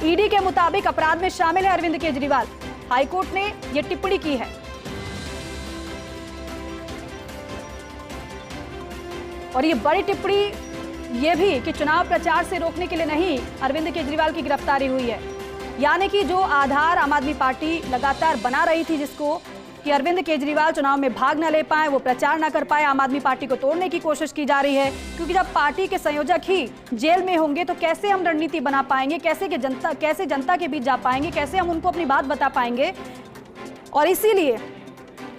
ED के मुताबिक अपराध में शामिल है अरविंद केजरीवाल। हाईकोर्ट ने यह टिप्पणी की है और ये बड़ी टिप्पणी ये भी कि चुनाव प्रचार से रोकने के लिए नहीं अरविंद केजरीवाल की गिरफ्तारी हुई है। यानी कि जो आधार आम आदमी पार्टी लगातार बना रही थी जिसको कि अरविंद केजरीवाल चुनाव में भाग न ले पाए, वो प्रचार न कर पाए, आम आदमी पार्टी को तोड़ने की कोशिश की जा रही है। क्योंकि जब पार्टी के संयोजक ही जेल में होंगे तो कैसे हम रणनीति बना पाएंगे, कैसे जनता के बीच जा पाएंगे, कैसे हम उनको अपनी बात बता पाएंगे। और इसीलिए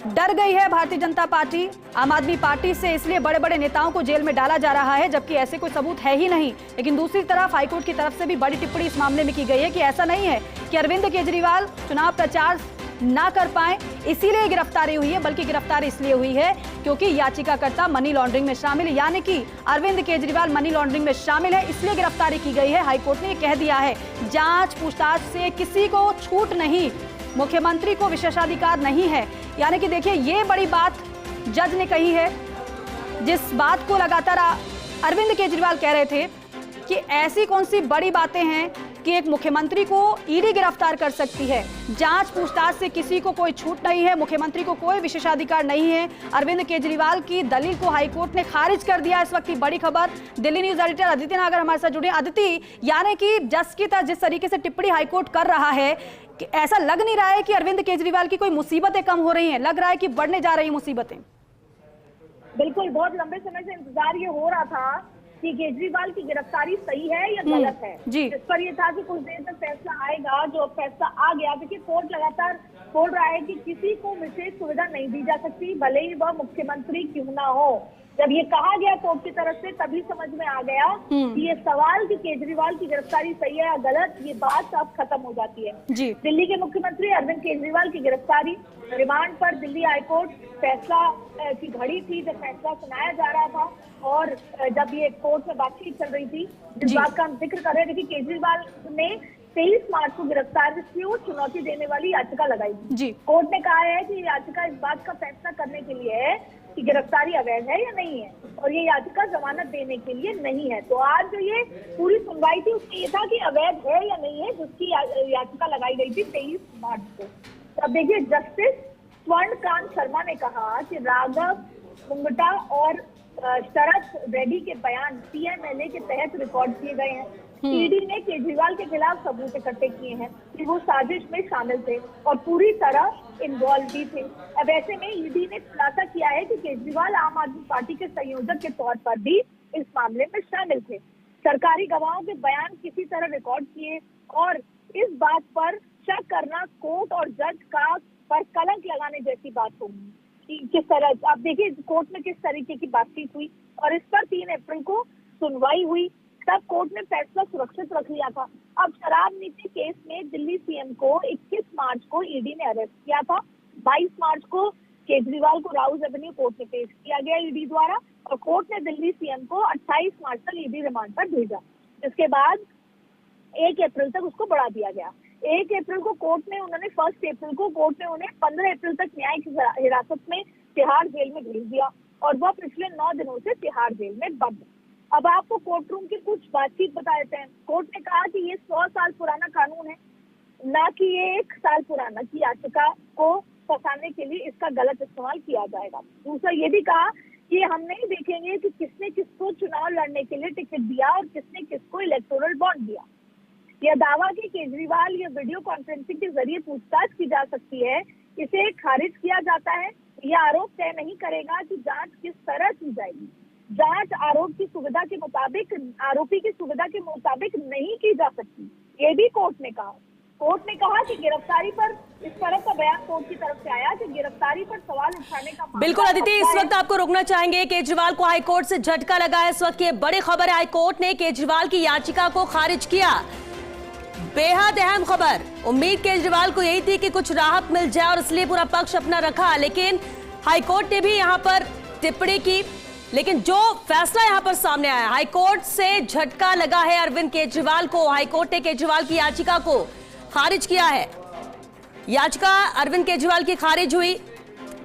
डर गई है भारतीय जनता पार्टी आम आदमी पार्टी से, इसलिए बड़े बड़े नेताओं को जेल में डाला जा रहा है, जबकि ऐसे कोई सबूत है ही नहीं। लेकिन दूसरी तरफ हाईकोर्ट की तरफ से भी बड़ी टिप्पणी इस मामले में की गई है कि ऐसा नहीं है कि अरविंद केजरीवाल चुनाव प्रचार ना कर पाए इसीलिए गिरफ्तारी हुई है, बल्कि गिरफ्तारी इसलिए हुई है क्योंकि याचिकाकर्ता मनी लॉन्ड्रिंग में शामिल है। यानी कि अरविंद केजरीवाल मनी लॉन्ड्रिंग में शामिल है, इसलिए गिरफ्तारी की गई है। हाईकोर्ट ने कह दिया है जांच पूछताछ से किसी को छूट नहीं, मुख्यमंत्री को विशेषाधिकार नहीं है। यानी कि देखिए ये बड़ी बात जज ने कही है, जिस बात को लगातार अरविंद केजरीवाल कह रहे थे कि ऐसी कौन सी बड़ी बातें हैं कि एक मुख्यमंत्री को ईडी गिरफ्तार कर सकती है, जांच पूछताछ से किसी को कोई छूट नहीं है, मुख्यमंत्री को कोई विशेषाधिकार नहीं है। अरविंद केजरीवाल की दलील को हाईकोर्ट ने खारिज कर दिया। इस वक्त की बड़ी खबर, दिल्ली न्यूज एडिटर अदिति नागर हमारे साथ जुड़े। अदिति, यानी कि जज की तरह जिस तरीके से टिप्पणी हाईकोर्ट कर रहा है कि ऐसा लग नहीं रहा है कि अरविंद केजरीवाल की कोई मुसीबतें कम हो रही हैं, लग रहा है कि बढ़ने जा रही मुसीबतें। बिल्कुल, बहुत लंबे समय से इंतजार ये हो रहा था कि केजरीवाल की गिरफ्तारी सही है या गलत है। इस पर ये था कि कुछ देर तक फैसला आएगा, जो फैसला आ गया। देखिए कोर्ट लगातार बोल रहा है कि किसी को विशेष सुविधा नहीं दी जा सकती, भले ही वह मुख्यमंत्री क्यों ना हो। जब ये कहा गया कोर्ट की तरफ से तभी समझ में आ गया कि ये सवाल कि केजरीवाल की गिरफ्तारी सही है या गलत, ये बात अब खत्म हो जाती है। दिल्ली के मुख्यमंत्री अरविंद केजरीवाल की गिरफ्तारी, रिमांड पर दिल्ली हाईकोर्ट फैसला की घड़ी थी जब फैसला सुनाया जा रहा था और जब ये कोर्ट में बातचीत चल रही थी, जिस बात का हम जिक्र कर रहे थे कि केजरीवाल ने 23 मार्च को गिरफ्तारी को चुनौती देने वाली याचिका लगाई थी। कोर्ट ने कहा है कि याचिका इस बात का फैसला करने के लिए है कि गिरफ्तारी अवैध है या नहीं है, और ये याचिका जमानत देने के लिए नहीं है। तो आज जो ये पूरी सुनवाई थी उसमें ये था कि अवैध है या नहीं है, जिसकी याचिका लगाई गई थी 23 मार्च को। अब देखिए जस्टिस स्वर्णकांत शर्मा ने कहा कि राघव मुंगटा और शरद रेड्डी के बयान पीएमएलए के तहत रिकॉर्ड किए गए हैं। ईडी ने केजरीवाल के खिलाफ सबूत इकट्ठे किए हैं कि वो साजिश में शामिल थे और पूरी तरह इन्वॉल्व भी थे। अब ऐसे में ईडी ने खुलासा किया है कि केजरीवाल आम आदमी पार्टी के संयोजक के तौर पर भी इस मामले में शामिल थे। सरकारी गवाहों के बयान किसी तरह रिकॉर्ड किए और इस बात पर शक करना कोर्ट और जज का पर कलंक लगाने जैसी बात होगी कि किस तरह। आप देखिए कोर्ट में किस तरीके की बातचीत हुई और इस पर 3 अप्रैल को सुनवाई हुई, तब कोर्ट ने फैसला सुरक्षित रख लिया था। अब शराब नीति केस में दिल्ली सीएम को 21 मार्च को ईडी ने अरेस्ट किया था। 22 मार्च को केजरीवाल को राउज एवेन्यू कोर्ट में पेश किया गया ईडी द्वारा और कोर्ट ने दिल्ली सीएम को 28 मार्च तक ईडी रिमांड पर भेजा। इसके बाद 1 अप्रैल तक उसको बढ़ा दिया गया। 1 अप्रैल को कोर्ट ने 1 अप्रैल को कोर्ट ने उन्हें 15 अप्रैल तक न्यायिक हिरासत में तिहाड़ जेल में भेज दिया और वह पिछले 9 दिनों से तिहाड़ जेल में बंद। अब आपको कोर्ट रूम की कुछ बातचीत बता देते हैं। कोर्ट ने कहा कि ये 100 साल पुराना कानून है, ना कि ये 1 साल पुराना, की याचिका को फंसाने के लिए इसका गलत इस्तेमाल किया जाएगा। दूसरा ये भी कहा कि हम नहीं देखेंगे कि किसने किसको चुनाव लड़ने के लिए टिकट दिया और किसने किसको इलेक्टोरल बॉन्ड दिया। यह दावा कि केजरीवाल या वीडियो कॉन्फ्रेंसिंग के जरिए पूछताछ की जा सकती है, इसे खारिज किया जाता है। यह आरोप तय नहीं करेगा कि जांच किस तरह की जाएगी। जांच आरोप की सुविधा के मुताबिक, आरोपी की सुविधा के मुताबिक नहीं की जा सकती, ये भी कोर्ट ने कहा। कोर्ट ने कहा कि गिरफ्तारी पर इस तरह का बयान कोर्ट की तरफ से आया कि गिरफ्तारी पर सवाल उठाने का। बिल्कुल अदिति, इस वक्त आपको रोकना चाहेंगे। केजरीवाल को हाईकोर्ट से झटका लगा है। इस वक्त ये बड़ी खबर है, हाईकोर्ट ने केजरीवाल की याचिका को खारिज किया। बेहद अहम खबर। उम्मीद केजरीवाल को यही थी कि कुछ राहत मिल जाए और इसलिए पूरा पक्ष अपना रखा, लेकिन हाईकोर्ट ने भी यहां पर टिप्पणी की। लेकिन जो फैसला यहां पर सामने आया, हाईकोर्ट से झटका लगा है अरविंद केजरीवाल को। हाईकोर्ट ने केजरीवाल की याचिका को खारिज किया है। याचिका अरविंद केजरीवाल की खारिज हुई,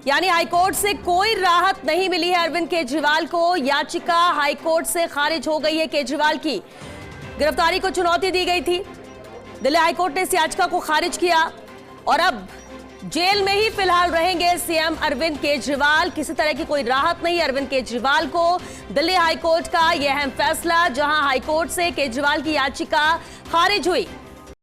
यानी हाईकोर्ट से कोई राहत नहीं मिली है अरविंद केजरीवाल को। याचिका हाईकोर्ट से खारिज हो गई है। केजरीवाल की गिरफ्तारी को चुनौती दी गई थी। दिल्ली हाईकोर्ट ने इस याचिका को खारिज किया और अब जेल में ही फिलहाल रहेंगे सीएम अरविंद केजरीवाल। किसी तरह की कोई राहत नहीं अरविंद केजरीवाल को। दिल्ली हाईकोर्ट का यह अहम फैसला, जहां हाईकोर्ट से केजरीवाल की याचिका खारिज हुई।